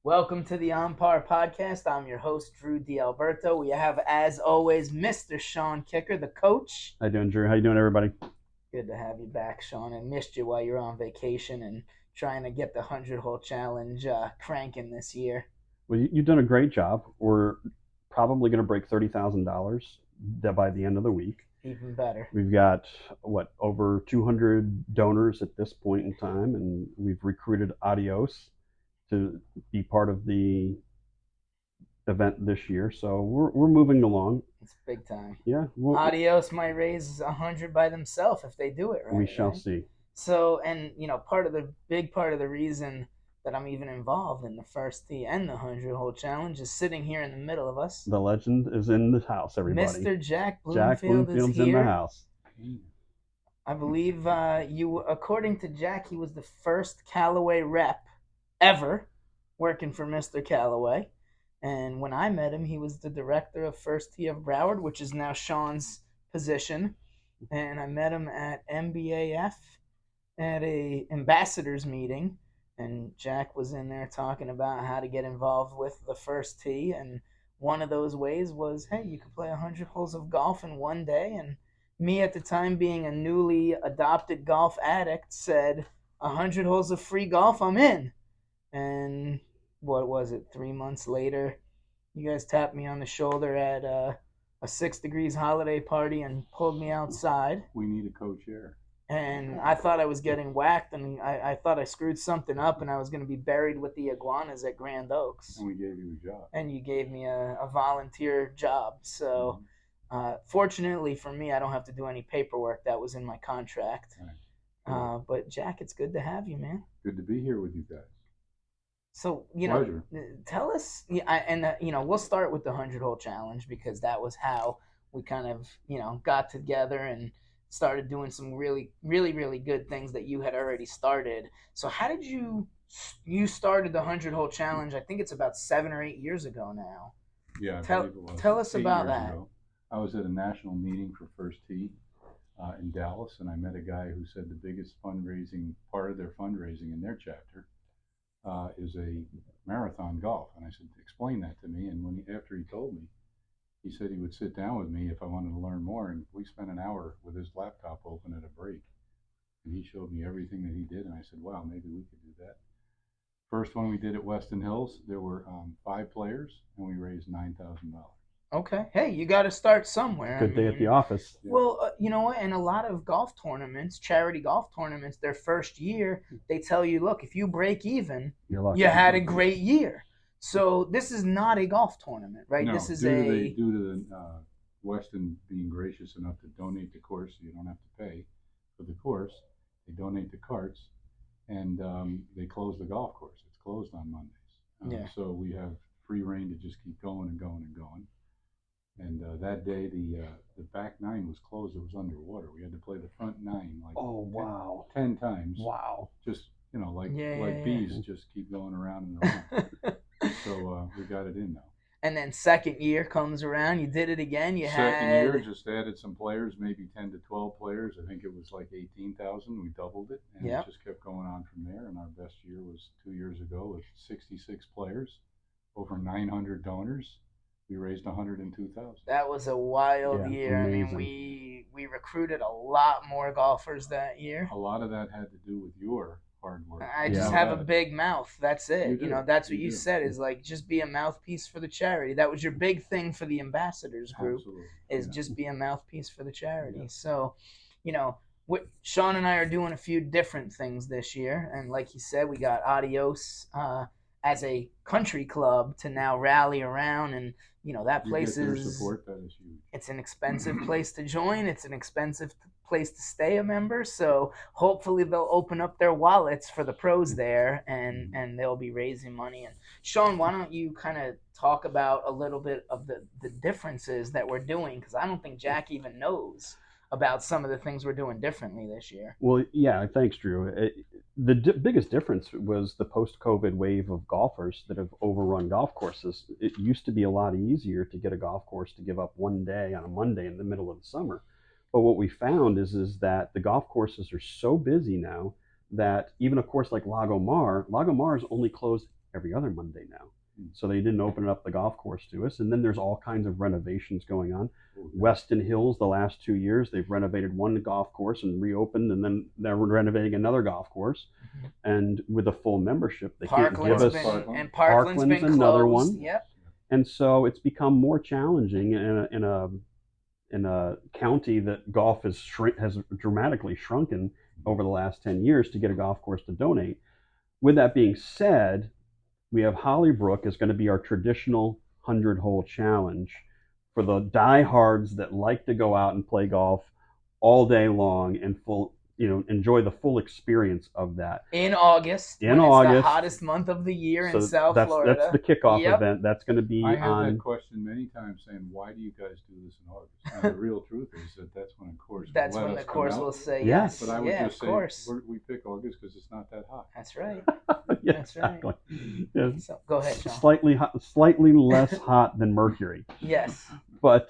Welcome to the OnPar Podcast. I'm your host, Drew D'Alberto. We have, as always, Mr. Sean Kicker, the coach. How you doing, Drew? How you doing, everybody? Good to have you back, Sean. I missed you while you were on vacation and trying to get the 100-hole challenge cranking this year. Well, you've done a great job. We're probably going to break $30,000 by the end of the week. Even better. We've got, over 200 donors at this point in time, and we've recruited Adios to be part of the event this year. So we're moving along. It's big time. Yeah. Adios might raise 100 by themselves if they do it right. We shall see. So, and part of the reason that I'm even involved in the first tee and the 100-hole challenge is sitting here in the middle of us. The legend is in the house, everybody. Mr. Jack Jack Bloomfield Bloomfield's is here. in the house. I believe according to Jack, he was the first Callaway rep ever working for Mr. Callaway. And when I met him, he was the director of First Tee of Broward, which is now Sean's position. And I met him at MBAF at a ambassadors meeting. And Jack was in there talking about how to get involved with the First Tee. And one of those ways was, hey, you could play 100 holes of golf in one day. And me at the time being a newly adopted golf addict said, 100 holes of free golf, I'm in. And what was it, 3 months later, you guys tapped me on the shoulder at a 6 Degrees holiday party and pulled me outside. We need a co-chair. And I thought I was getting whacked, and I thought I screwed something up, and I was going to be buried with the iguanas at Grand Oaks. And we gave you a job. And you gave me a volunteer job. So fortunately for me, I don't have to do any paperwork. That was in my contract. Right. But Jack, it's good to have you, man. Good to be here with you guys. So, Pleasure. Tell us, we'll start with the 100-hole challenge because that was how we kind of, got together and started doing some really, really, really good things that you had already started. So how did you started the 100-hole challenge? I think it's about 7 or 8 years ago now. Yeah, tell us about that. Ago, I was at a national meeting for First Tee in Dallas, and I met a guy who said the biggest part of their fundraising in their chapter is a marathon golf. And I said, explain that to me. And after he told me, he said he would sit down with me if I wanted to learn more. And we spent an hour with his laptop open at a break. And he showed me everything that he did. And I said, wow, maybe we could do that. First one we did at Weston Hills, there were 5 players, and we raised $9,000. Okay. Hey, you got to start somewhere. Good day at the office. Yeah. Well, you know what? In a lot of golf tournaments, charity golf tournaments, their first year, they tell you, look, if you break even, you had a great year. So this is not a golf tournament, right? No, this is due to the Weston being gracious enough to donate the course, so you don't have to pay for the course. They donate the carts, and they close the golf course. It's closed on Mondays. So we have free reign to just keep going and going and going. And that day, the back 9 was closed. It was underwater. We had to play the front 9 like 10 times. Wow. Just, like bees, just keep going around and around. So we got it in now. And then second year comes around. You did it again. Second year, just added some players, maybe 10 to 12 players. I think it was like 18,000. We doubled it. And it just kept going on from there. And our best year was 2 years ago with 66 players, over 900 donors. We raised $102,000. That was a wild year. Amazing. I mean, we recruited a lot more golfers that year. A lot of that had to do with your hard work. I just have a big mouth. That's it. That's what you said is like just be a mouthpiece for the charity. That was your big thing for the ambassadors group. Absolutely. Just be a mouthpiece for the charity. Yeah. So, Sean and I are doing a few different things this year, and like you said, we got Adios as a country club to now rally around, and that place is support. That is huge. It's an expensive place to join. It's an expensive place to stay a member. So hopefully they'll open up their wallets for the pros there, and they'll be raising money. And Sean, why don't you kind of talk about a little bit of the differences that we're doing, because I don't think Jack even knows about some of the things we're doing differently this year. Well, yeah, thanks, Drew. The biggest difference was the post-COVID wave of golfers that have overrun golf courses. It used to be a lot easier to get a golf course to give up one day on a Monday in the middle of the summer. But what we found is that the golf courses are so busy now that even a course like Lago Mar is only closed every other Monday now. So they didn't open up the golf course to us. And then there's all kinds of renovations going on. Weston Hills, the last 2 years, they've renovated one golf course and reopened, and then they're renovating another golf course. And with a full membership, they can't give us. And Parkland's been another closed. one. Yep. And so it's become more challenging in a county that golf has dramatically shrunken over the last 10 years to get a golf course to donate. With that being said, we have Hollybrook is going to be our traditional 100-hole challenge for the diehards that like to go out and play golf all day long and enjoy the full experience of that. In August. It's the hottest month of the year in South Florida. That's the kickoff event. That's going to be I have that question many times saying, why do you guys do this in August? And the real truth is that's when the course will say yes. But I would just say we pick August because it's not that hot. That's right. That's right. Yeah. So, go ahead, Sean. Slightly less hot than Mercury. Yes. But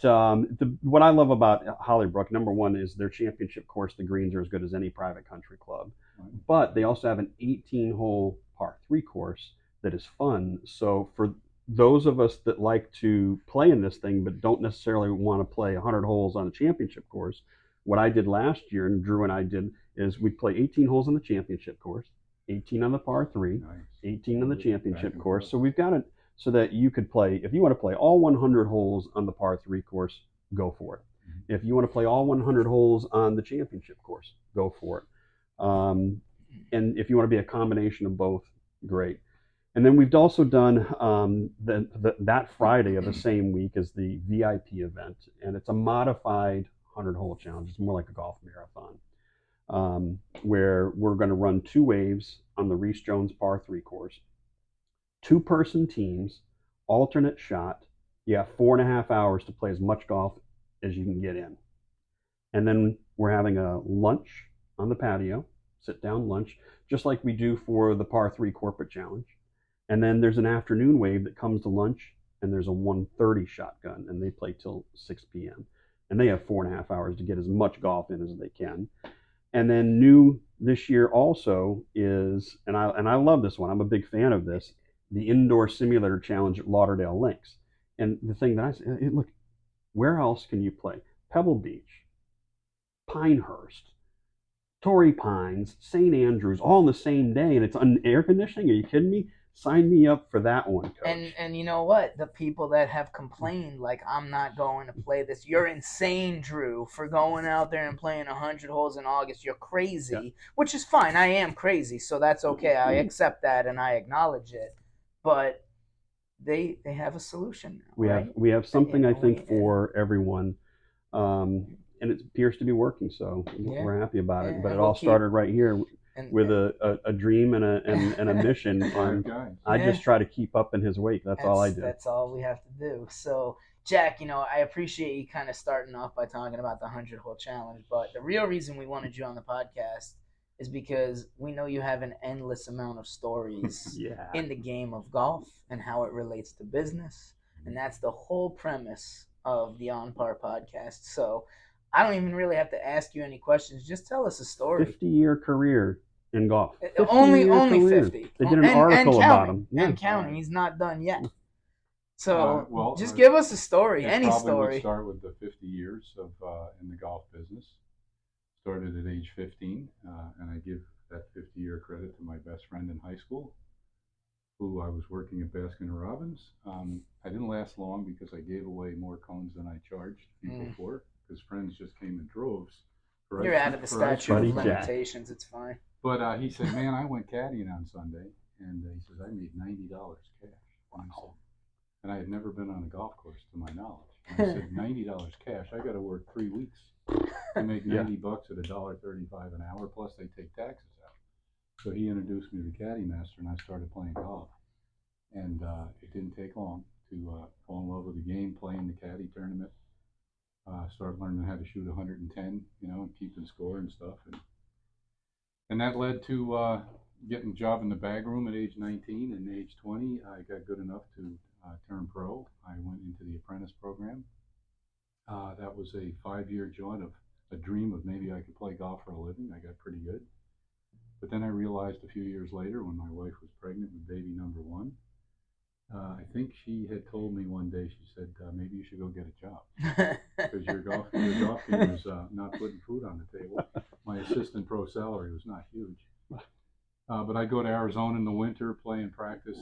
what I love about Hollybrook, number one, is their championship course. The greens are as good as any private country club. Right. But they also have an 18-hole par 3 course that is fun. So for those of us that like to play in this thing but don't necessarily want to play 100 holes on a championship course, what I did last year, and Drew and I did, is we'd play 18 holes on the championship course, 18 on the par 3, 18 on the championship course. So we've got it so that you could play, if you want to play all 100 holes on the par 3 course, go for it. If you want to play all 100 holes on the championship course, go for it. And if you want to be a combination of both, great. And then we've also done that Friday of the same week is the VIP event, and it's a modified 100-hole challenge. It's more like a golf marathon, where we're going to run 2 waves on the Reese Jones par 3 course, 2-person teams, alternate shot. You have 4.5 hours to play as much golf as you can get in. And then we're having a lunch on the patio, sit-down lunch, just like we do for the par 3 corporate challenge. And then there's an afternoon wave that comes to lunch, and there's a 130 shotgun, and they play till 6 p.m. And they have 4.5 hours to get as much golf in as they can. And then new this year also is, and I love this one, I'm a big fan of this, the Indoor Simulator Challenge at Lauderdale Links. And the thing that I say, look, where else can you play? Pebble Beach, Pinehurst, Torrey Pines, St. Andrews, all in the same day, and it's on air conditioning? Are you kidding me? Sign me up for that one, Coach. And you know what? The people that have complained, like, I'm not going to play this. You're insane, Drew, for going out there and playing 100 holes in August. You're crazy, which is fine. I am crazy, so that's okay. I accept that and I acknowledge it. But they have a solution now. We have something, I think, for everyone. And it appears to be working, so we're happy about it. But it all started right here with a dream and a mission. And I just try to keep up in his wake. That's all I do. That's all we have to do. So, Jack, I appreciate you kind of starting off by talking about the 100-hole challenge. But the real reason we wanted you on the podcast is because we know you have an endless amount of stories in the game of golf and how it relates to business. And that's the whole premise of the OnPar Podcast. So I don't even really have to ask you any questions. Just tell us a story. 50-year career in golf. Only 50. They did an article about him. And counting. He's not done yet. So just give us a story, any story. Would start with the 50 years of in the golf business. Started at age 15, and I give that 50-year credit to my best friend in high school, who I was working at Baskin-Robbins. I didn't last long because I gave away more cones than I charged people for, because friends just came in droves. You're out of the statute of limitations. It's fine. But he said, man, I went caddying on Sunday, and he says, I made $90 cash. Wow. And I had never been on a golf course, to my knowledge. And I said, $90 cash, I got to work 3 weeks. I make $90 at $1.35 an hour, plus they take taxes out. So he introduced me to the Caddy Master, and I started playing golf. And it didn't take long to fall in love with the game, playing the Caddy tournament. Started learning how to shoot 110, and keeping score and stuff. And that led to getting a job in the bag room at age 19. And age 20, I got good enough to turn pro. I went into the apprentice program. That was a 5-year joint of a dream of maybe I could play golf for a living. I got pretty good. But then I realized a few years later when my wife was pregnant with baby number one, I think she had told me one day, she said, maybe you should go get a job because your golf game is not putting food on the table. My assistant pro salary was not huge. But I'd go to Arizona in the winter, play and practice,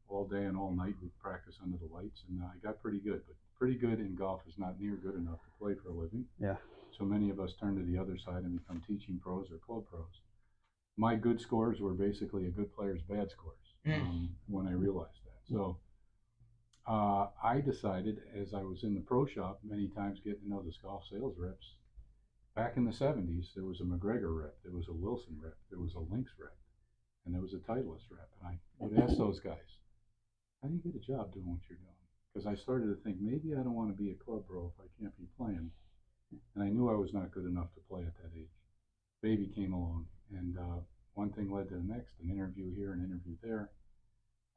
all day and all night. We'd practice under the lights, and I got pretty good. But pretty good in golf is not near good enough to play for a living. Yeah. So many of us turn to the other side and become teaching pros or club pros. My good scores were basically a good player's bad scores when I realized that. So I decided, as I was in the pro shop many times getting to know the golf sales reps, back in the 70s, there was a McGregor rep, there was a Wilson rep, there was a Lynx rep, and there was a Titleist rep. And I would ask those guys, how do you get a job doing what you're doing? Because I started to think, maybe I don't want to be a club pro if I can't be playing. And I knew I was not good enough to play at that age. Baby came along, and one thing led to the next, an interview here, an interview there.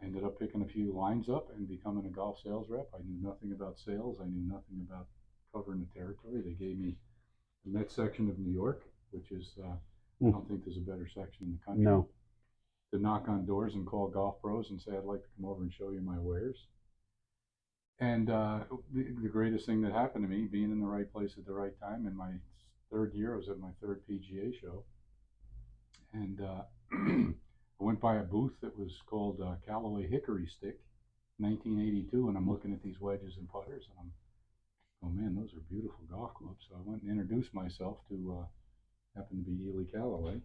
I ended up picking a few lines up and becoming a golf sales rep. I knew nothing about sales. I knew nothing about covering the territory. They gave me the Met section of New York, which is, I don't think there's a better section in the country. No. To knock on doors and call golf pros and say, I'd like to come over and show you my wares. And the greatest thing that happened to me, being in the right place at the right time, in my third year, I was at my third PGA show. And I went by a booth that was called Callaway Hickory Stick, 1982, and I'm looking at these wedges and putters, and I'm, oh man, those are beautiful golf clubs. So I went and introduced myself to, happened to be Ely Callaway,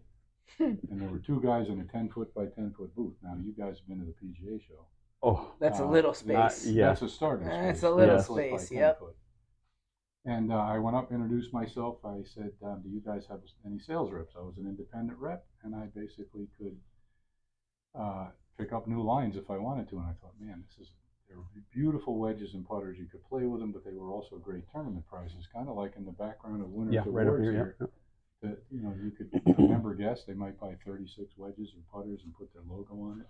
and there were two guys in a 10-foot by 10-foot booth. Now, you guys have been to the PGA show. Oh, that's a little space. Yeah. That's a starting space. That's a little 10 foot by space, 10 yep. foot. And I went up, introduced myself. I said, do you guys have any sales reps? I was an independent rep, and I basically could pick up new lines if I wanted to. And I thought, man, they were beautiful wedges and putters. You could play with them, but they were also great tournament prizes, kind of like in the background of Winners right Awards over here. Yeah. That, you could, a member guest, they might buy 36 wedges or putters and put their logo on it.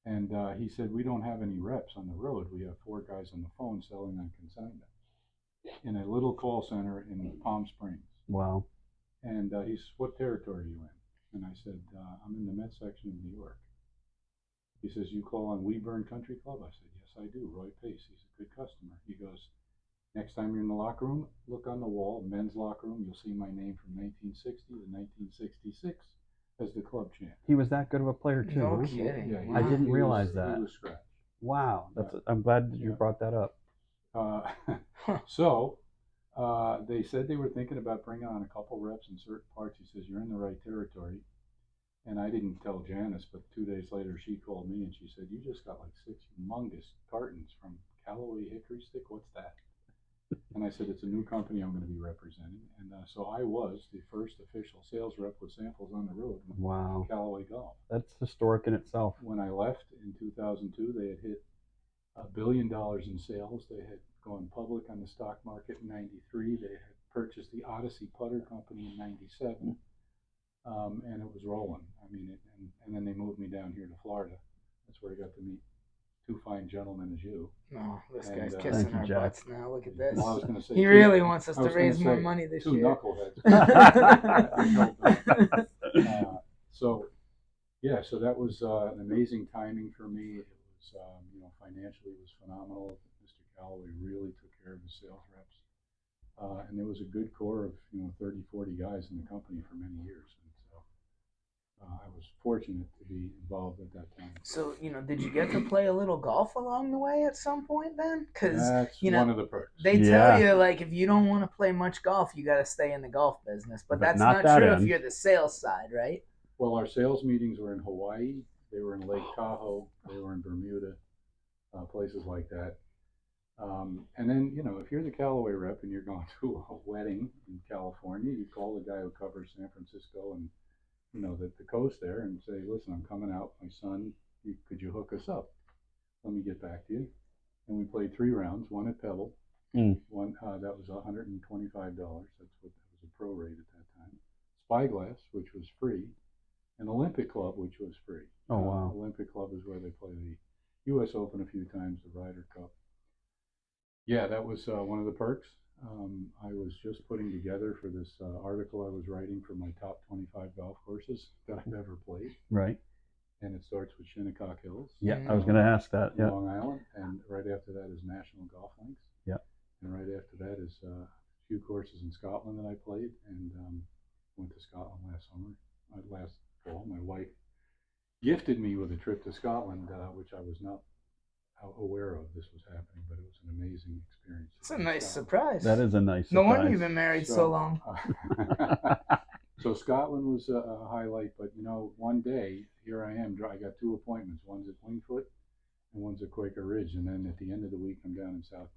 And he said, we don't have any reps on the road. We have 4 guys on the phone selling on consignment in a little call center in Palm Springs. Wow. And he said, what territory are you in? And I said, I'm in the Met section of New York. He says, you call on Weburn Country Club? I said, yes, I do. Roy Pace, he's a good customer. He goes, next time you're in the locker room, look on the wall, men's locker room, you'll see my name from 1960 to 1966 as the club champ. He was that good of a player too. No huh? kidding. Yeah, I didn't realize that. He was scratch. Wow. I'm glad that you brought that up. So they said they were thinking about bringing on a couple reps in certain parts. He says, you're in the right territory. And I didn't tell Janice, but 2 days later she called me and she said, you just got like 6 humongous cartons from Callaway Hickory Stick. What's that? And I said, it's a new company I'm going to be representing. And so I was the first official sales rep with samples on the road with Wow. Callaway Golf. That's historic in itself. When I left in 2002, they had hit $1 billion in sales. They had gone public on the stock market in 93. They had purchased the Odyssey Putter Company in 97. And it was rolling. I mean, and then they moved me down here to Florida. That's where I got to meet 2 fine gentlemen as you. Oh, this And, guy's thank kissing you, our Jack. butts now. Look at this. Well, I was going to say He two- really wants us I to was gonna raise more say money this 2 year. knuckleheads. So that was an amazing timing for me. It was, financially it was phenomenal. Mr. Callaway really took care of the sales reps. And there was a good core of, 30, 40 guys in the company for many years. And so I was fortunate to be involved at that time. So, did you get to play a little golf along the way at some point then? Because, That's one of the perks. they Yeah. tell you, like, if you don't want to play much golf, you got to stay in the golf business. But that's not not that true end. if you're the sales side, right? Well, our sales meetings were in Hawaii. They were in Lake Tahoe. They were in Bermuda, places like that. And then, if you're the Callaway rep and you're going to a wedding in California, you call the guy who covers San Francisco and, the coast there and say, listen, I'm coming out. My son, could you hook us up? Let me get back to you. And we played 3 rounds, one at Pebble. One, that was $125. That was a pro rate at that time. Spyglass, which was free. And Olympic Club, which was free. Oh, wow. Olympic Club is where they play the U.S. Open a few times, the Ryder Cup. Yeah, that was one of the perks. I was just putting together for this article I was writing for my top 25 golf courses that I've ever played. Right. And it starts with Shinnecock Hills. Yeah, I was going to ask that. Yeah. Long Island, and right after that is National Golf Links. Yeah. And right after that is a few courses in Scotland that I played, and went to Scotland last summer, last fall. My wife gifted me with a trip to Scotland, which I was not aware of this was happening, but it was an amazing experience. It's a nice surprise. That is a nice surprise. No wonder you've been married so long. So Scotland was a highlight, but one day here I am. I got 2 appointments. One's at Wingfoot, and one's at Quaker Ridge. And then at the end of the week, I'm down in South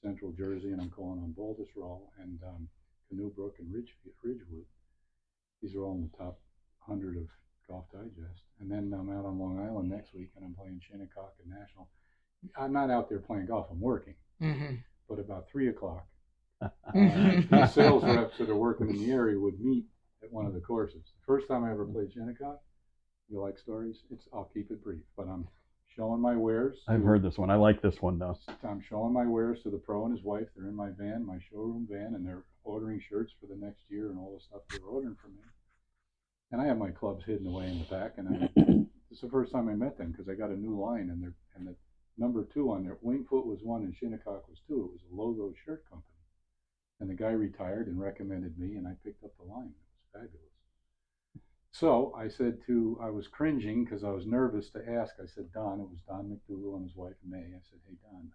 Central Jersey, and I'm calling on Baltusrol and Canoe Brook and Ridgewood. These are all in the top 100 of Golf Digest. And then I'm out on Long Island next week, and I'm playing Shinnecock and National. I'm not out there playing golf. I'm working. Mm-hmm. But about 3 o'clock, the sales reps that are working in the area would meet at one of the courses. The first time I ever played Shinnecock, you like stories? I'll keep it brief, but I'm showing my wares. I've heard this one. I like this one, though. I'm showing my wares to the pro and his wife. They're in my van, my showroom van, and they're ordering shirts for the next year and all the stuff they're ordering from me. And I have my clubs hidden away in the back, and it's the first time I met them because I got a new line, and the number 2 on there, Wingfoot was 1 and Shinnecock was 2. It was a logo shirt company. And the guy retired and recommended me, and I picked up the line. It was fabulous. So I was cringing because I was nervous to ask. I said, Don, it was Don McDougal and his wife May. I said, hey, Don,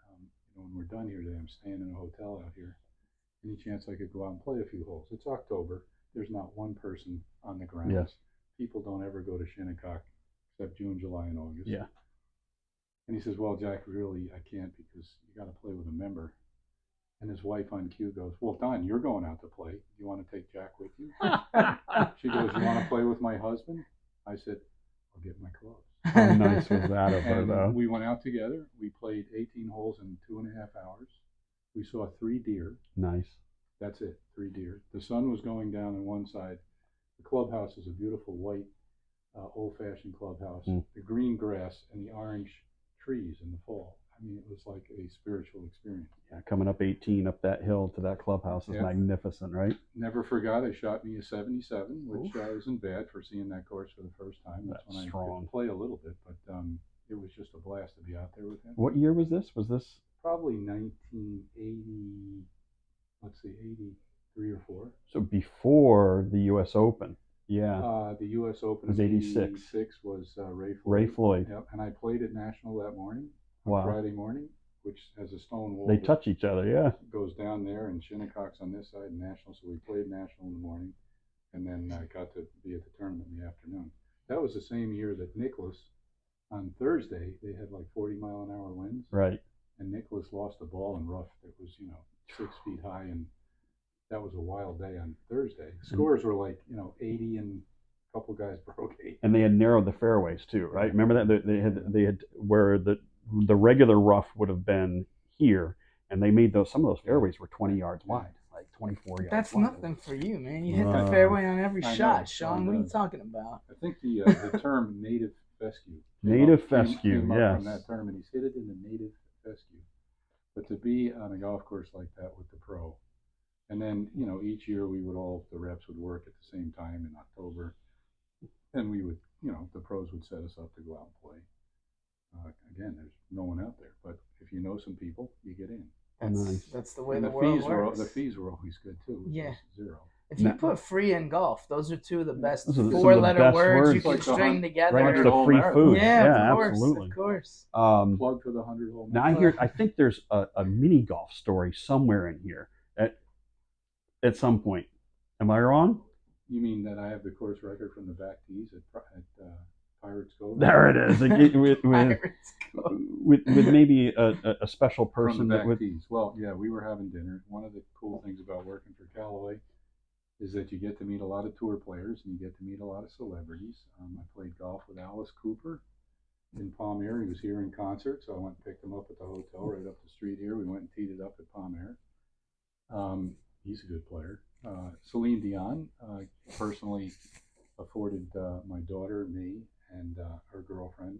when we're done here today, I'm staying in a hotel out here. Any chance I could go out and play a few holes? It's October. There's not one person on the grounds. Yes. People don't ever go to Shinnecock except June, July, and August. Yeah. And he says, well, Jack, really, I can't because you got to play with a member. And his wife on cue goes, well, Don, you're going out to play. Do you want to take Jack with you? She goes, you want to play with my husband? I said, I'll get my clubs. How nice was that of her, though? We went out together. We played 18 holes in 2.5 hours. We saw 3 deer. Nice. That's it, 3 deer. The sun was going down on one side. The clubhouse is a beautiful white, old-fashioned clubhouse. The green grass and the orange trees in the fall. I mean, it was like a spiritual experience. Yeah, coming up 18 up that hill to that clubhouse is magnificent, right? Never forgot, I shot me a 77, which isn't bad for seeing that course for the first time. That's when strong. I could play a little bit, but it was just a blast to be out there with him. What year was this? Probably 1980, 83 or 4. So before the U.S. Open. Yeah. The U.S. Open was 86. 86 was Ray Floyd. Ray Floyd. Yep. And I played at National that morning, Friday morning, which has a stone wall. They touch each other, yeah. Goes down there, and Shinnecock's on this side and National. So we played National in the morning, and then I got to be at the tournament in the afternoon. That was the same year that Nicklaus, on Thursday, they had like 40-mile-an-hour winds. Right. And Nicklaus lost a ball in rough that was, 6 feet high, and that was a wild day on Thursday. The scores were like, 80 and a couple guys broke 8. And they had narrowed the fairways too, right? Remember that they had where the regular rough would have been here, and they made some of those fairways were 20 yards wide, like 24 yards. That's wide. Nothing for you, man. You hit the fairway on every shot, Sean. What are you talking about? I think the term native fescue. Native fescue, yes. From that term, and he's hit it in the native fescue. But to be on a golf course like that with the pro, and then each year the reps would work at the same time in October, and we would the pros would set us up to go out and play. Again, there's no one out there, but if you know some people, you get in. That's the way and the world works. The fees were always good too. Yeah. 0. If you put free in golf, those are 2 of the best four-letter words you can string together. Right next to free food. Yeah, absolutely. Of course. Plug for the 100-hole. Now I think there's a mini golf story somewhere in here at some point. Am I wrong? You mean that I have the course record from the back tees at Pirates Cove? There it is. with maybe a special person from the back tees. Well, yeah, we were having dinner. One of the cool things about working for Callaway is that you get to meet a lot of tour players and you get to meet a lot of celebrities. I played golf with Alice Cooper in Palm Air. He was here in concert, so I went and picked him up at the hotel right up the street here. We went and teed it up at Palm Air. He's a good player. Celine Dion personally afforded my daughter, me, and her girlfriend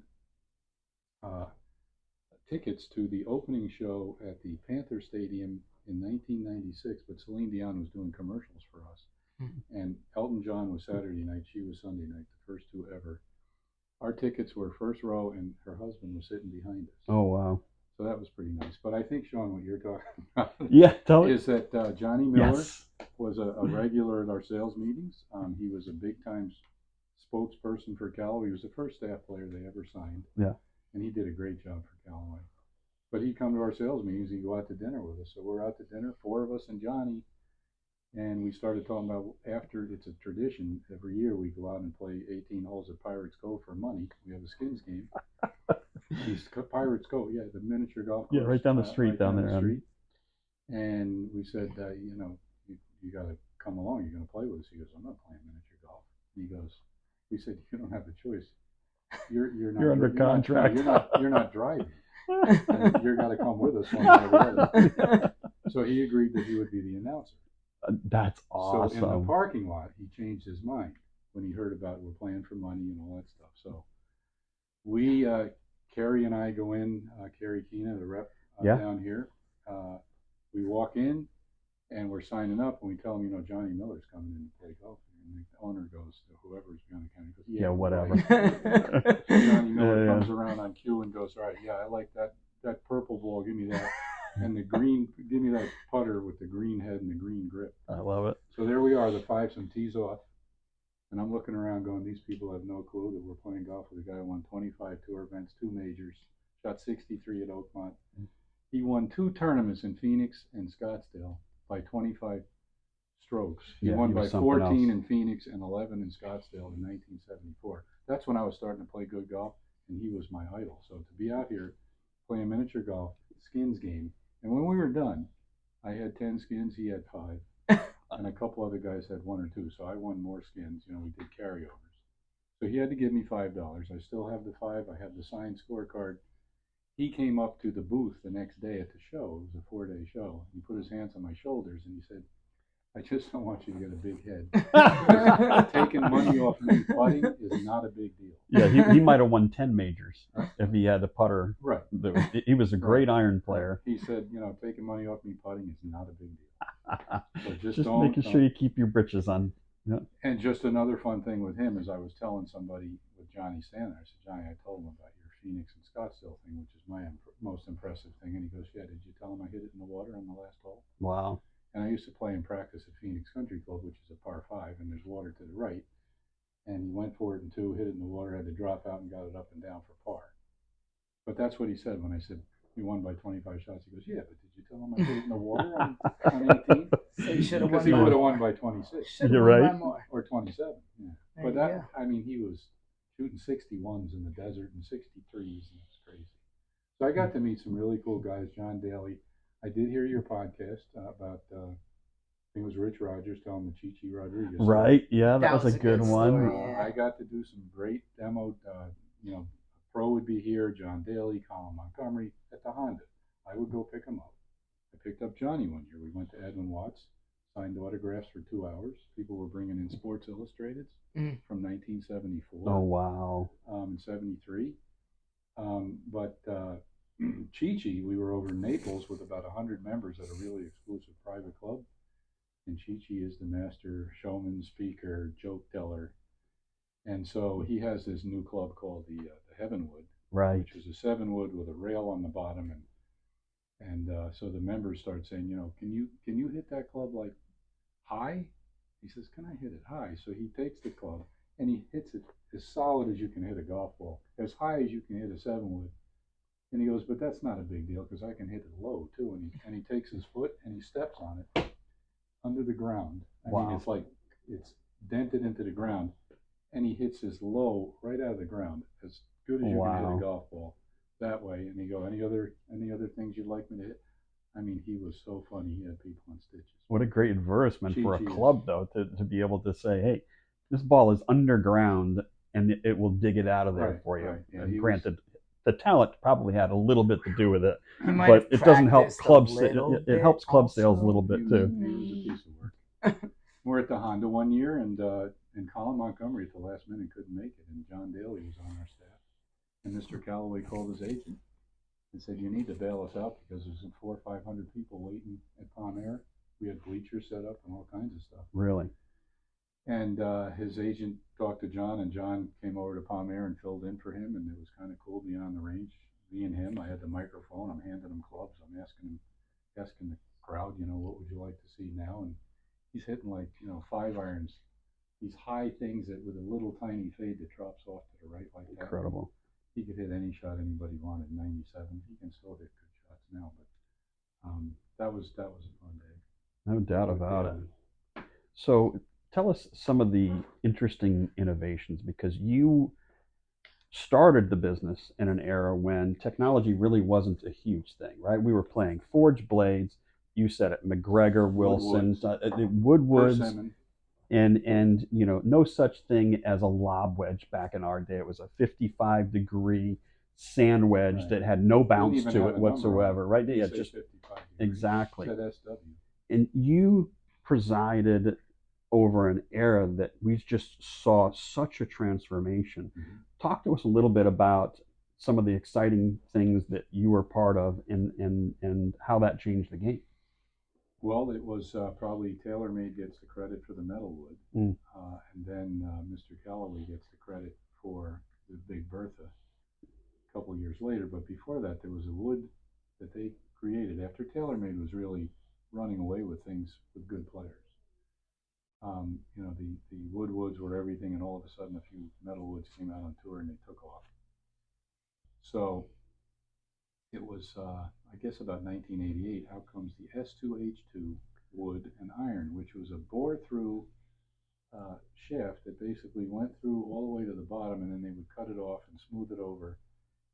tickets to the opening show at the Panther Stadium in 1996, but Celine Dion was doing commercials for us. Mhm. And Elton John was Saturday night, she was Sunday night, the first two ever. Our tickets were first row, and her husband was sitting behind us. Oh, wow. So that was pretty nice. But I think, Sean, what you're talking about Yeah, tell me. is that Johnny Miller Yes. was a regular at our sales meetings. He was a big time spokesperson for Callaway. He was the first staff player they ever signed. Yeah. And he did a great job for Callaway. But he'd come to our sales meetings, he'd go out to dinner with us. So we're out to dinner, four of us and Johnny. And we started talking about, after, it's a tradition, every year we go out and play 18 holes at Pirates Cove for money. We have a skins game. Pirates Cove, yeah, the miniature golf course. Yeah, right down the street right down the there. street. And we said, you got to come along. You're going to play with us. He goes, I'm not playing miniature golf. And he goes, we said, you don't have a choice. You're not. You're under contract. You're not driving. And you're got to come with us one way or the other. So he agreed that he would be the announcer. That's awesome. So in the parking lot, he changed his mind when he heard about we're playing for money and all that stuff. So we, Kerry and I go in, Kerry Keena, the rep down here. We walk in and we're signing up, and we tell him, Johnny Miller's coming in to play golf. And the owner goes to whoever's behind the counter, goes, yeah, whatever. Right. Johnny Miller comes around on cue and goes, all right, I like that purple ball, give me that. And the green, give me that putter with the green head and the green grip. I love it. So there we are, the five-some tees off. And I'm looking around going, these people have no clue that we're playing golf with a guy who won 25 tour events, 2 majors, shot 63 at Oakmont. He won 2 tournaments in Phoenix and Scottsdale by 25 strokes. He won by 14 in Phoenix and 11 in Scottsdale in 1974. That's when I was starting to play good golf, and he was my idol. So to be out here playing miniature golf, skins game, and when we were done, I had 10 skins, he had 5. And a couple other guys had 1 or 2, so I won more skins. We did carryovers. So he had to give me $5. I still have the 5. I have the signed scorecard. He came up to the booth the next day at the show. It was a 4-day show. He put his hands on my shoulders and he said, I just don't want you to get a big head. Taking money off me putting is not a big deal. Yeah, he might have won 10 majors if he had a putter. Right. He was a great iron player. He said, taking money off me putting is not a big deal. So just making sure you keep your britches on. Yeah. And just another fun thing with him is I was telling somebody with Johnny standing there, I said, Johnny, I told him about your Phoenix and Scottsdale thing, which is my most impressive thing. And he goes, yeah, did you tell him I hit it in the water on the last hole? Wow. And I used to play and practice at Phoenix Country Club, which is a par 5, and there's water to the right. And he went for it in 2, hit it in the water, had to drop out and got it up and down for par. But that's what he said when I said he won by 25 shots. He goes, yeah, but did you tell him I hit it in the water on 18? So you should have Because won. he would have won by 26. You're right. Or 27. Yeah. But he was shooting 61s in the desert and 63s, and it was crazy. So I got to meet some really cool guys. John Daly. I did hear your podcast about, I think it was Rich Rogers telling the Chi Rodriguez story. Right, yeah, that was a good one. Story, yeah. I got to do some great demo. Pro would be here, John Daly, Colin Montgomery at the Honda. I would go pick them up. I picked up Johnny one year. We went to Edwin Watts, signed autographs for 2 hours. People were bringing in Sports Illustrated from 1974. Oh, wow. And 73. But Chi-Chi, we were over in Naples with about 100 members at a really exclusive private club. And Chi-Chi is the master showman, speaker, joke teller. And so he has this new club called the Heavenwood, right, which is a 7-wood with a rail on the bottom. And so the members start saying, can you hit that club like high? He says, can I hit it high? So he takes the club and he hits it as solid as you can hit a golf ball, as high as you can hit a 7-wood. And he goes, but that's not a big deal because I can hit it low too. And he takes his foot and he steps on it under the ground. I mean, it's like it's dented into the ground, and he hits his low right out of the ground as good as you can hit a golf ball that way. And he go, any other things you'd like me to hit? I mean, he was so funny. He had people on stitches. What a great advertisement for a club, though, to be able to say, hey, this ball is underground and it will dig it out of there for you. Right. Yeah, and granted, the talent probably had a little bit to do with it, but it doesn't help club sales. It helps club sales a little bit too. He was a piece of work. We're at the Honda one year, and Colin Montgomery at the last minute couldn't make it, and John Daly was on our staff. And Mr. Callaway called his agent and said, "You need to bail us out because there's 400 or 500 people waiting at Palm Air." We had bleachers set up and all kinds of stuff. Really? And his agent talked to John, and John came over to Palm Air and filled in for him, and it was kind of cool being on the range. Me and him, I had the microphone. I'm handing him clubs. I'm asking the crowd, what would you like to see now? And he's hitting like 5 irons, these high things that with a little tiny fade that drops off to the right like that. Incredible. He could hit any shot anybody wanted. 97. He can still hit good shots now, but that was a fun day. No doubt about it. So tell us some of the interesting innovations, because you started the business in an era when technology really wasn't a huge thing, right? We were playing forged blades. You said it, McGregor, Wilson, Woodwoods, and no such thing as a lob wedge back in our day. It was a 55-degree sand wedge that had no bounce to it whatsoever, right? Yeah, just 55 exactly. ZSW. And you presided over an era that we just saw such a transformation. Mm-hmm. Talk to us a little bit about some of the exciting things that you were part of and how that changed the game. Well, it was probably TaylorMade gets the credit for the metalwood, and then Mr. Callaway gets the credit for the Big Bertha a couple of years later. But before that, there was a wood that they created after TaylorMade was really running away with things with good players. The Woodwoods were everything, and all of a sudden a few metalwoods came out on tour and they took off. So it was, I guess, about 1988. Out comes the S2H2 wood and iron, which was a bore-through shaft that basically went through all the way to the bottom, and then they would cut it off and smooth it over.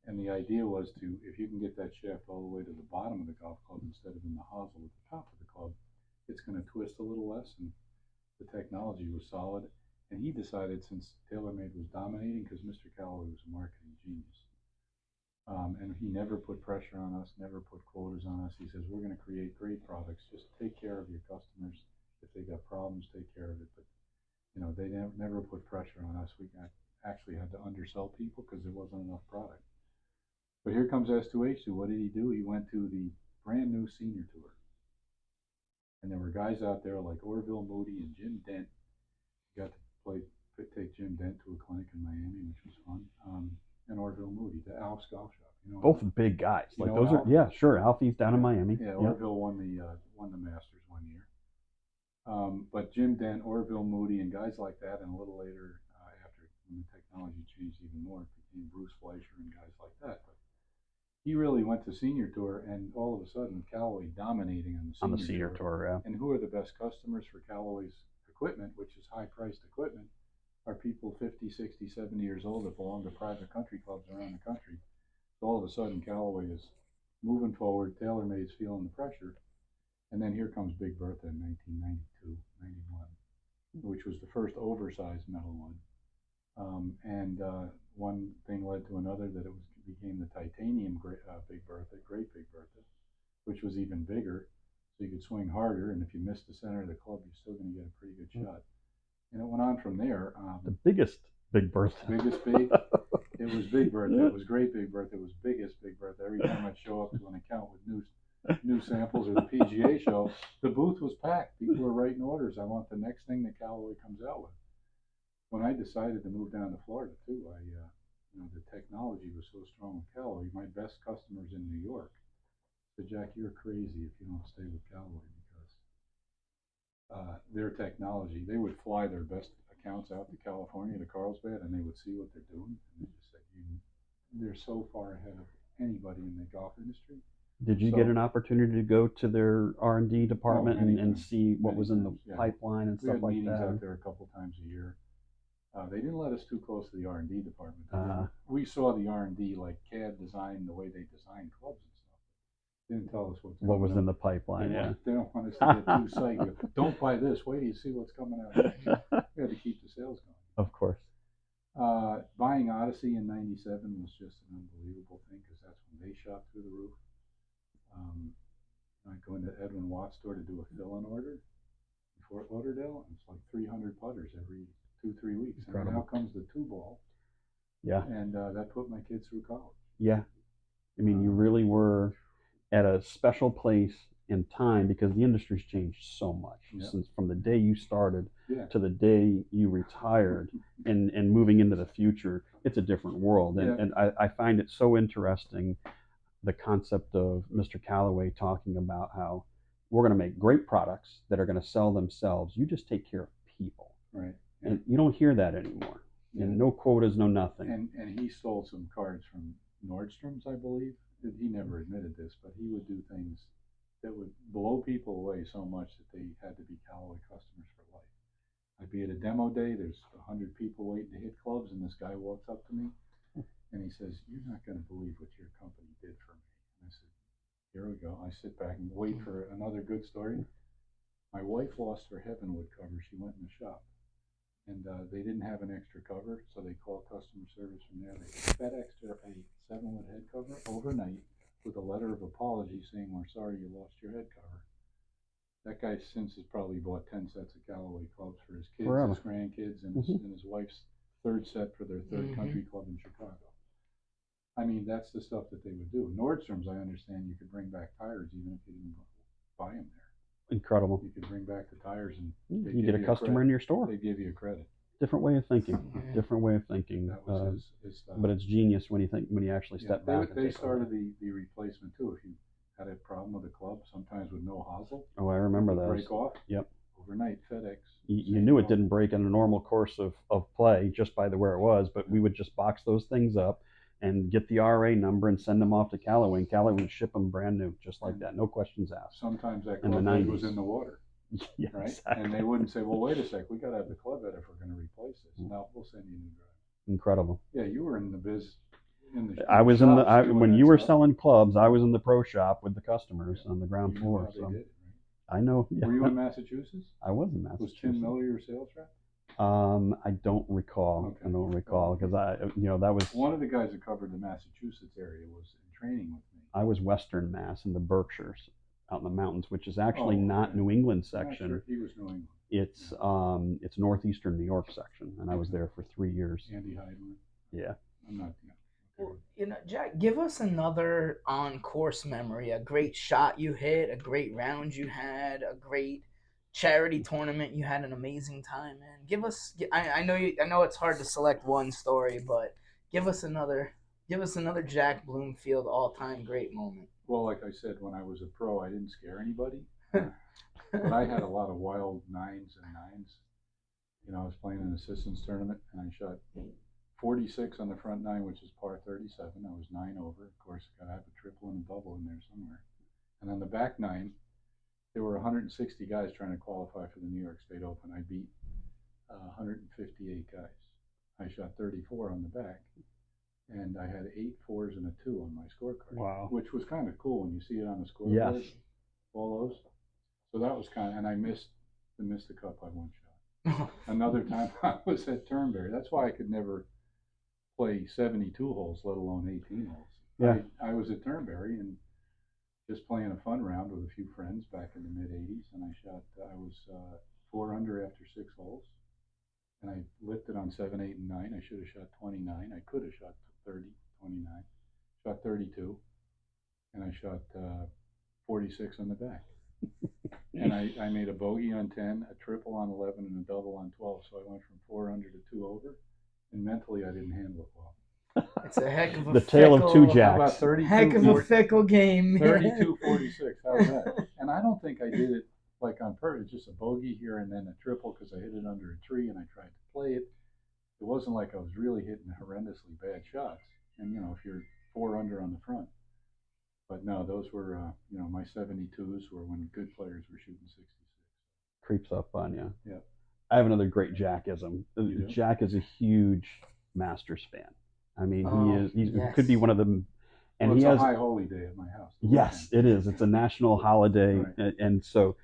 And the idea was to, if you can get that shaft all the way to the bottom of the golf club instead of in the hosel at the top of the club, it's going to twist a little less, and the technology was solid. And he decided, since TaylorMade was dominating, because Mr. Callaway was a marketing genius, and he never put pressure on us, never put quotas on us. He says, we're going to create great products. Just take care of your customers. If they got problems, take care of it. But, they never put pressure on us. We actually had to undersell people because there wasn't enough product. But here comes S2H2. What did he do? He went to the brand new senior tour. And there were guys out there like Orville Moody and Jim Dent. Got to take Jim Dent to a clinic in Miami, which was fun. And Orville Moody, the Alf's Golf Shop. Both big guys. Like those Alf? are, yeah, sure. Alfie's down in Miami. Yeah, Orville won the Masters one year. But Jim Dent, Orville Moody, and guys like that, and a little later, after when the technology changed even more, it became Bruce Fleischer and guys like that. But he really went to senior tour, and all of a sudden, Callaway dominating on the senior tour. Yeah. And who are the best customers for Callaway's equipment, which is high-priced equipment, are people 50, 60, 70 years old that belong to private country clubs around the country. So all of a sudden, Callaway is moving forward. TaylorMade's feeling the pressure. And then here comes Big Bertha in 1992, 91, which was the first oversized metal one. And one thing led to another, that it became the titanium Big Bertha, Great Big Bertha, which was even bigger. So you could swing harder, and if you missed the center of the club, you're still going to get a pretty good shot. And it went on from there. The biggest Big Bertha. Biggest big. It was Big Bertha. It was Great Big Bertha. It was biggest Big Bertha. Every time I'd show up to an account with new samples or the PGA show, the booth was packed. People were writing orders. I want the next thing that Callaway comes out with. When I decided to move down to Florida too, the technology was so strong with Callaway. My best customers in New York said, Jack, you're crazy if you don't stay with Callaway, because their technology, they would fly their best accounts out to California, to Carlsbad, and they would see what they're doing. And they just said, they're so far ahead of anybody in the golf industry. Did you get an opportunity to go to their R&D department and see what was in the pipeline and stuff like that? We had meetings out there a couple times a year. They didn't let us too close to the R&D department. We saw the R&D, like CAD design, the way they design clubs and stuff. They didn't tell us what was in the pipipeline. They don't want us to get too psyched. Don't buy this. Wait till you see what's coming out next. We had to keep the sales going. Of course. Buying Odyssey in '97 was just an unbelievable thing, because that's when they shot through the roof. I go into Edwin Watt's store to do a fill-in order in Fort Lauderdale, and it's like 300 putters every 2-3 weeks. Incredible. And now comes the 2-ball. Yeah. And that put my kids through college. Yeah. I mean, you really were at a special place in time because the industry's changed so much since from the day you started to the day you retired and moving into the future. It's a different world. And I find it so interesting the concept of Mr. Callaway talking about how we're going to make great products that are going to sell themselves. You just take care of people. Right. And you don't hear that anymore. And no quotas, no nothing. And he stole some cards from Nordstrom's, I believe. He never admitted this, but he would do things that would blow people away so much that they had to be Callaway customers for life. I'd be at a demo day, there's 100 people waiting to hit clubs, and this guy walks up to me and he says, "You're not going to believe what your company did for me." And I said, "Here we go." I sit back and wait for another good story. My wife lost her Heavenwood cover. She went in the shop. And they didn't have an extra cover, so they called customer service from there. They FedExed her a 7-wood head cover overnight with a letter of apology saying, "We're sorry you lost your head cover." That guy since has probably bought 10 sets of Callaway clubs for his kids, his grandkids, and his wife's third set for their third country club in Chicago. I mean, that's the stuff that they would do. Nordstrom's, I understand, you could bring back tires even if you didn't buy them there. Incredible. You could bring back the tires and you get a customer in your store. They give you a credit. Different way of thinking. Different way of thinking. That was his style. But it's genius when you actually step back. They started the replacement too. If you had a problem with a club, sometimes with no hosel. Oh, I remember those. Break off. Yep. Overnight FedEx. You knew it didn't break in a normal course of play just by where it was, but we would just box those things up and get the RA number and send them off to Callaway, and Callaway would ship them brand new, just like that, no questions asked. Sometimes that club head was in the water, yeah, right? Exactly. And they wouldn't say, "Well, wait a sec, we got to have the club head if we're going to replace this." No, we'll send you a new drive. Incredible. Yeah, you were in the biz. I was in the when you were selling clubs. I was in the pro shop with the customers on the ground floor. So did it, right? I know. Were you in Massachusetts? I was in Massachusetts. Was Tim Miller your sales rep? I don't recall. Okay. I don't recall because that was one of the guys that covered the Massachusetts area was in training with me. I was Western Mass in the Berkshires, out in the mountains, which is actually not New England section. Sure. He was New England. It's northeastern New York section, and I was there for 3 years. Andy Heidman. Yeah. I'm not. Well, Jack, give us another on-course memory. A great shot you hit, a great round you had, a great charity tournament you had an amazing time in. Give us. I know it's hard to select one story, but give us another Jack Bloomfield all-time great moment. Well, like I said, when I was a pro, I didn't scare anybody, but I had a lot of wild 9s and 9s. I was playing an assistants tournament, and I shot 46 on the front 9, which is par 37. I was 9 over. Of course, got to have a triple and a double in there somewhere. And on the back 9, there were 160 guys trying to qualify for the New York State Open. I beat 158 guys. I shot 34 on the back, and I had 8 4s and a 2 on my scorecard. Wow. Which was kind of cool when you see it on the scoreboard. Yes. All those. So that was and I missed the cut by 1 shot. Another time I was at Turnberry. That's why I could never play 72 holes, let alone 18 holes. Yeah. I was at Turnberry and just playing a fun round with a few friends back in the mid 80s, and I was 4 under after 6 holes, and I lifted on 7, 8, and 9. I should have shot 29. I could have shot 30, 29. Shot 32, and I shot 46 on the back. And I made a bogey on 10, a triple on 11, and a double on 12. So I went from 4 under to 2 over, and mentally I didn't handle it well. It's a heck of a the tale of two Jacks. About 32, heck of a fickle game. 32-46. How's that? And I don't think I did it like on purpose. Just a bogey here and then a triple because I hit it under a tree and I tried to play it. It wasn't like I was really hitting horrendously bad shots. And if you're 4 under on the front. But no, those were my 72s were when good players were shooting 66. Creeps up on you. Yeah. I have another great Jackism. Jack is a huge Masters fan. I mean, he could be one of them. And it's he has a high holy day at my house. Yes, it is. It's a national holiday, right. And so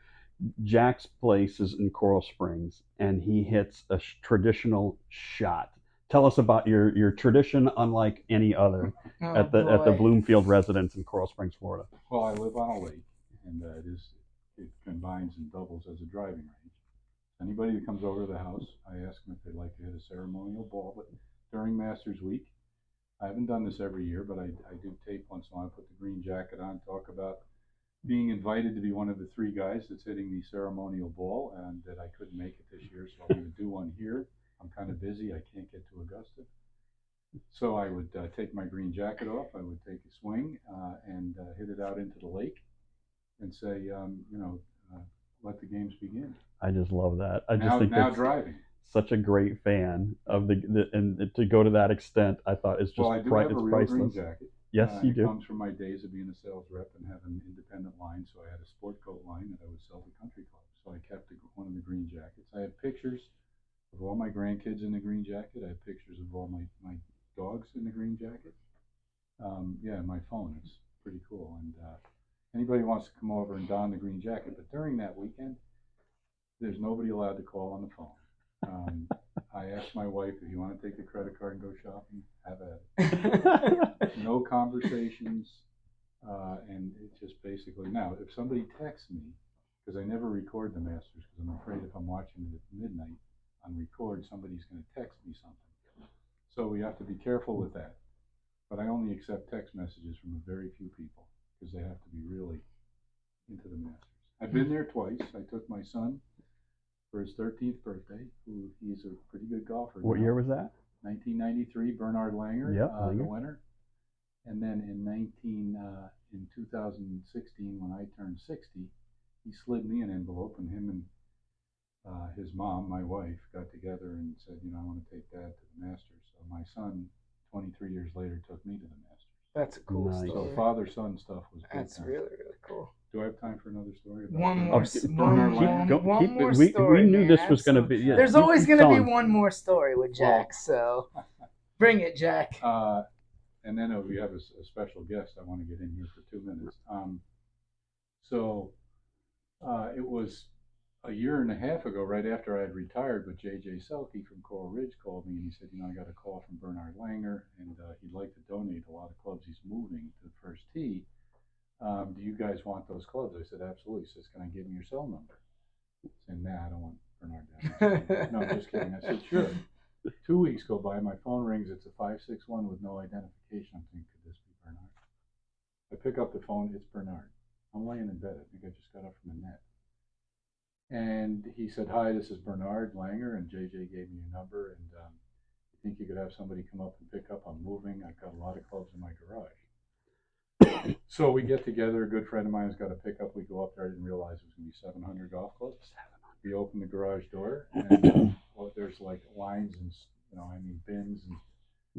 Jack's place is in Coral Springs, and he hits a traditional shot. Tell us about your tradition, unlike any other, at the Bloomfield residence in Coral Springs, Florida. Well, I live on a lake, and it combines and doubles as a driving range. Anybody that comes over to the house, I ask them if they'd like to hit a ceremonial ball. But during Masters Week, I haven't done this every year, but I do tape once in a while. I put the green jacket on, talk about being invited to be one of the 3 guys that's hitting the ceremonial ball, and that I couldn't make it this year, so I'm going to do one here. I'm kind of busy. I can't get to Augusta. So I would take my green jacket off. I would take a swing and hit it out into the lake and say, let the games begin. I just love that. I just Now, think now that's driving. such a great fan of and to go to that extent, I thought is just Well, I do have a it's real green priceless. jacket. Yes, you It do. comes from my days of being a sales rep and having an independent line. So I had a sport coat line that I would sell to country clubs. So I kept one of the green jackets. I have pictures of all my grandkids in the green jacket. I have pictures of all my dogs in the green jacket. My phone is pretty cool. And anybody wants to come over and don the green jacket, but during that weekend, there's nobody allowed to call on the phone. I asked my wife, if you want to take the credit card and go shopping, have at it. No conversations, and it's just basically, now, if somebody texts me, because I never record the Masters, because I'm afraid if I'm watching it at midnight on record, somebody's going to text me something. So we have to be careful with that. But I only accept text messages from a very few people, because they have to be really into the Masters. I've been there twice. I took my son for his 13th birthday, he's a pretty good golfer. What year was that? 1993, Bernard Langer, the winner. And then in 2016, when I turned 60, he slid me an envelope, and him and his mom, my wife, got together and said, I want to take Dad to the Masters. So my son, 23 years later, took me to the Masters. That's a cool Nice. story. So father-son stuff was big That's time. really, really cool. Do I have time for another story? About One Bernard? more, Bernard Langer? one more we story. knew man. this was going to be. Yeah, There's always going to be telling. one more story with Jack, so bring it, Jack. And then we have a special guest I want to get in here for 2 minutes. It was a year and a half ago, right after I had retired, but J.J. Selke from Coral Ridge called me, and he said, I got a call from Bernard Langer, and he'd like to donate a lot of clubs. He's moving to the first tee. Do you guys want those clubs? I said, absolutely. He says, can I give him your cell number? I said, nah, I don't want Bernard down. No, I'm just kidding. I said, sure. 2 weeks go by, my phone rings. It's a 561 with no identification. I'm thinking, could this be Bernard? I pick up the phone. It's Bernard. I'm laying in bed. I think I just got up from the net. And he said, hi, this is Bernard Langer, and JJ gave me your number, and you think you could have somebody come up and pick up? I'm moving. I've got a lot of clubs in my garage. So we get together. A good friend of mine has got a pickup. We go up there. I didn't realize it was going to be 700 golf clubs. We open the garage door, and there's like lines and bins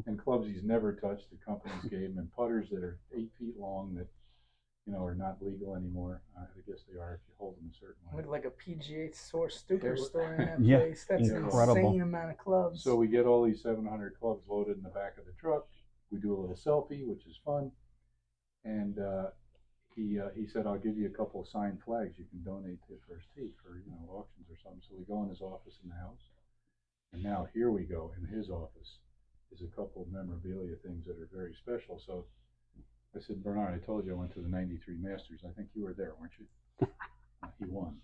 and clubs he's never touched. The companies gave him, and putters that are 8 feet long that are not legal anymore. I guess they are if you hold them a certain way. Look like a PGA store in that Yeah, place. That's incredible. an insane amount of clubs. So we get all these 700 clubs loaded in the back of the truck. We do a little selfie, which is fun. And he said, I'll give you a couple of signed flags you can donate to First Tee for auctions or something. So we go in his office in the house, and now here we go. In his office is a couple of memorabilia things that are very special. So I said, Bernard, I told you I went to the 93 Masters. I think you were there, weren't you? He won.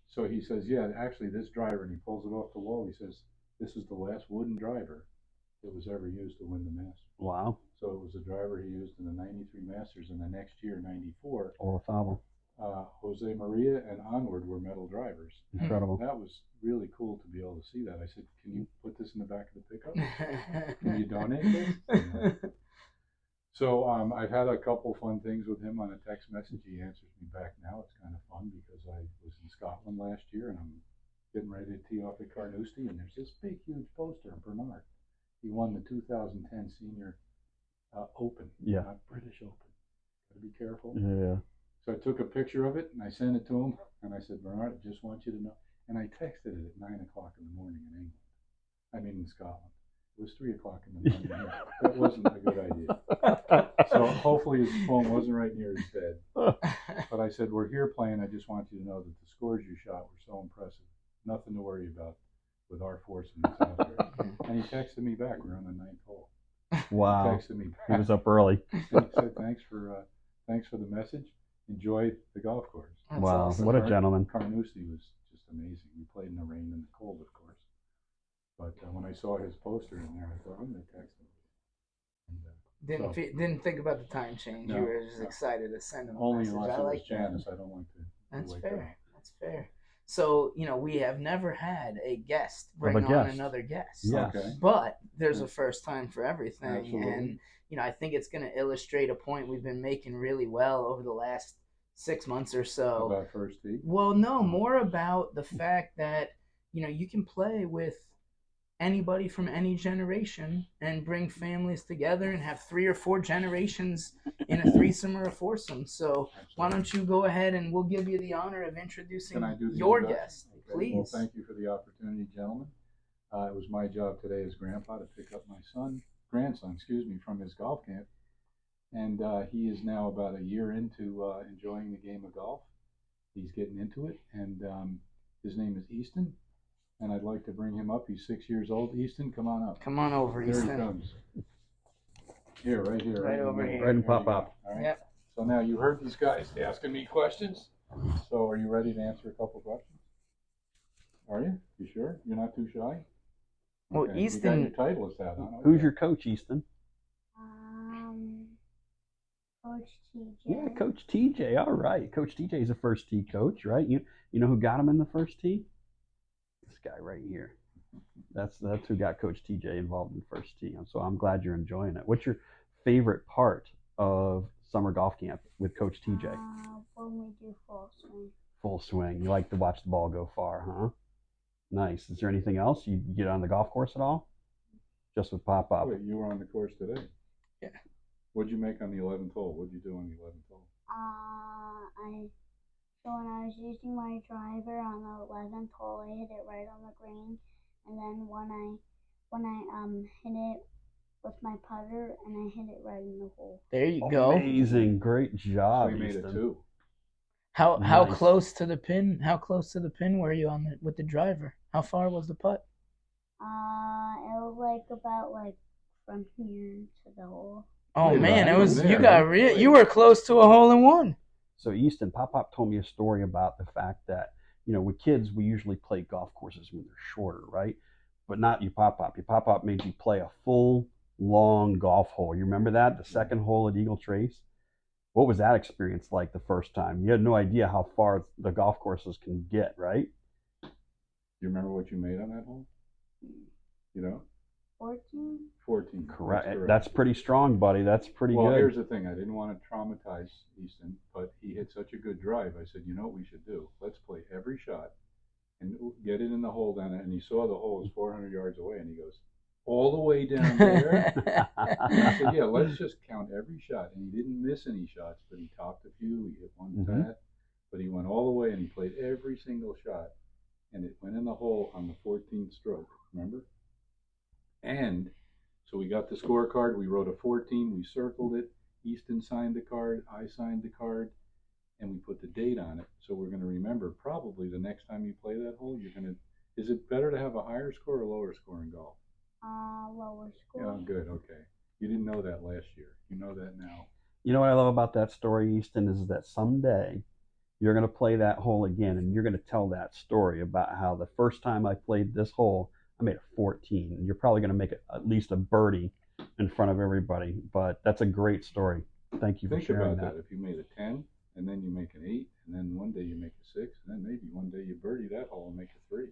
So he says, yeah, actually this driver, and he pulls it off the wall. He says, this is the last wooden driver that was ever used to win the Masters. Wow. So it was a driver he used in the 93 Masters, and the next year, 94, Olafable. Jose Maria and onward were metal drivers. Incredible. And that was really cool to be able to see that. I said, can you put this in the back of the pickup? Can you donate this? So I've had a couple fun things with him on a text message. He answers me back now. It's kind of fun because I was in Scotland last year, and I'm getting ready to tee off at Carnoustie, and there's this big, huge poster of Bernard. He won the 2010 Senior Open, not British Open. Got to be careful. Yeah. So I took a picture of it and I sent it to him, and I said, Bernard, I just want you to know. And I texted it at 9 o'clock in the morning in England. I mean, in Scotland. It was 3 o'clock in the morning here. That wasn't a good idea. So hopefully his phone wasn't right near his bed. But I said, we're here playing. I just want you to know that the scores you shot were so impressive. Nothing to worry about with our foursome that's out there. And he texted me back. We're on the 9th hole. Wow. He texted me back. He was up early. And he said, thanks for the message. Enjoy the golf course. That's wow. awesome. What a gentleman. Carnoustie was just amazing. We played in the rain and the cold, of course. But when I saw his poster in there, I thought, I'm going to text him. Didn't didn't think about the time change. No, You were just no. excited to send him a Only message. unless I it was like that. Janice. I don't like to. That's wake fair. up. That's fair. So, we have never had a guest Of a bring on guest. another guest. Yes. Okay. But there's a first time for everything. Absolutely. And, I think it's going to illustrate a point we've been making really well over the last 6 months or so. About first tee? Well, no, more about the fact that, you can play with anybody from any generation and bring families together and have 3 or 4 generations in a threesome or a foursome. So why don't you go ahead and we'll give you the honor of introducing Can I do the your introduction? guest, Okay. please. Well, thank you for the opportunity, gentlemen. It was my job today as grandpa to pick up my grandson, from his golf camp. And he is now about a year into enjoying the game of golf. He's getting into it, and his name is Easton. And I'd like to bring him up. He's 6 years old. Easton, come on up. Come on over, Here he Easton. comes. Here, right here. Right over in the here. middle. Right and There pop you go. up. All right. Yep. So now you heard these guys asking me questions. So are you ready to answer a couple questions? Are you? You sure? You're not too shy? Well, Okay. You got Easton, your Titleist hat on. Who's Okay. your coach, Easton? Coach TJ. Yeah, Coach TJ. All right. Coach TJ is a first tee coach, right? You know who got him in the first tee? This guy right here. That's who got Coach TJ involved in first tee. So I'm glad you're enjoying it. What's your favorite part of summer golf camp with Coach TJ? When we do full swing. Full swing. You like to watch the ball go far, huh? Nice. Is there anything else? You get on the golf course at all? Just with pop-up? Wait, you were on the course today? Yeah. What'd you make on the 11th hole? What'd you do on the 11th hole? So when I was using my driver on the 11th hole, I hit it right on the green, and then when I hit it with my putter, and I hit it right in the hole. there you go. Amazing. Great job, We made Easton. it 2. How Nice. close to the pin? How close to the pin were you with the driver? How far was the putt? It was about from here to the hole. Oh Wait, man, right it was there, you got right? you were close to a hole in one. So Easton, Pop told me a story about the fact that, with kids, we usually play golf courses when they're shorter, right? But not you Pop. Your Pop made you play a full, long golf hole. You remember that? The second hole at Eagle Trace? What was that experience like the first time? You had no idea how far the golf courses can get, right? You remember what you made on that hole? You know? 14. 14. Correct. That's pretty strong, buddy. That's pretty Well, good. here's the thing. I didn't want to traumatize Easton, but he hit such a good drive. I said, you know what we should do? Let's play every shot and get it in the hole down there. And he saw the hole was 400 yards away, and he goes, all the way down there? I said, yeah, let's just count every shot. And he didn't miss any shots, but he topped a few. He hit one pat, but he went all the way, and he played every single shot. And it went in the hole on the 14th stroke, remember? And so we got the scorecard. We wrote a 14. We circled it. Easton signed the card. I signed the card. And we put the date on it. So we're going to remember probably the next time you play that hole, you're going to. Is it better to have a higher score or lower score in golf? Lower score. Yeah, good. Okay. You didn't know that last year. You know that now. You know what I love about that story, Easton, is that someday you're going to play that hole again, and you're going to tell that story about how the first time I played this hole, I made a 14. And you're probably going to make at least a birdie in front of everybody. But that's a great story. Thank you for Think sharing about that. If you made a 10, and then you make an 8, and then one day you make a 6, and then maybe one day you birdie that hole and make a 3.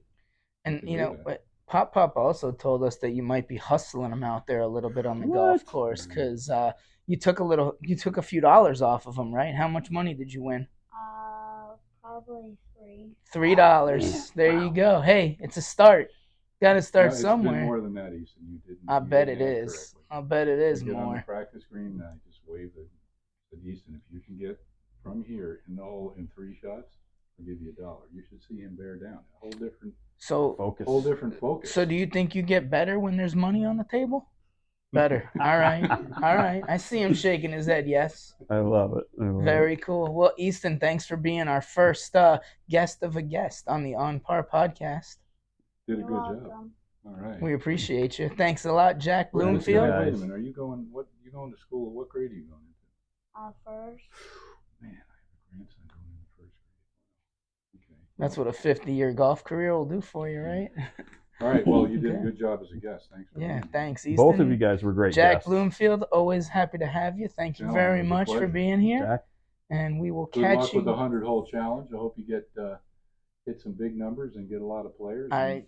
And You know, but Pop also told us that you might be hustling him out there a little bit on the What? golf course because you took a few dollars off of him, right? How much money did you win? Probably $3. There you go. Hey, it's a start. Got to start It's somewhere. been more than that, Easton. You didn't. I you bet didn't it add is. correctly. I bet it is You get on the more. practice green, I just waved at Easton. If you can get from here in the hole in 3 shots, I'll give you $1. You should see him bear down. A whole different Focus. focus. So do you think you get better when there's money on the table? Better. All right. All right. I see him shaking his head. Yes. I love it. Very cool. Well, Easton, thanks for being our first guest of a guest on the OnPar Podcast. Did a You're good job. welcome. All right. We appreciate you. Thanks a lot, Jack Wait a minute, Bloomfield. guys. Wait a minute. Are you going? You going to school? What grade are you going into? First. Man, I have a grandson going into 1st grade. Okay. That's what a 50-year golf career will do for you, right? All right. Well, you did a Okay. good job as a guest. Thanks for being Yeah, here. thanks, Easton. Both of you guys were great Jack guests. Bloomfield, always happy to have you. Thank you Gentlemen, very it was a much for pleasure. being here. Jack, And we will Good catch luck you. with the 100-hole challenge. I hope you hit some big numbers and get a lot of players. And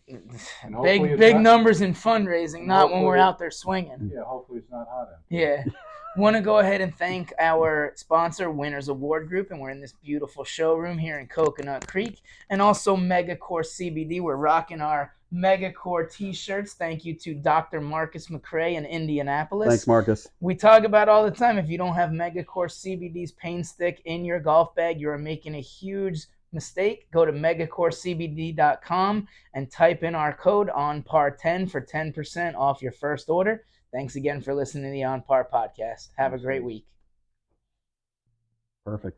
hopefully it's Big not- numbers in fundraising, and not when hopefully we're it- out there swinging. Yeah, hopefully it's not hot out there. Yeah. Want to go ahead and thank our sponsor, Winners Award Group, and we're in this beautiful showroom here in Coconut Creek, and also Megacore CBD. We're rocking our Megacore t-shirts. Thank you to Dr. Marcus McCrae in Indianapolis. thanks, Marcus. We talk about all the time, if you don't have Megacore CBD's pain stick in your golf bag, you are making a huge mistake. Go to megacorecbd.com and type in our code OnPar10 for 10% off your first order. Thanks again for listening to the OnPar Podcast. Have a great week. Perfect.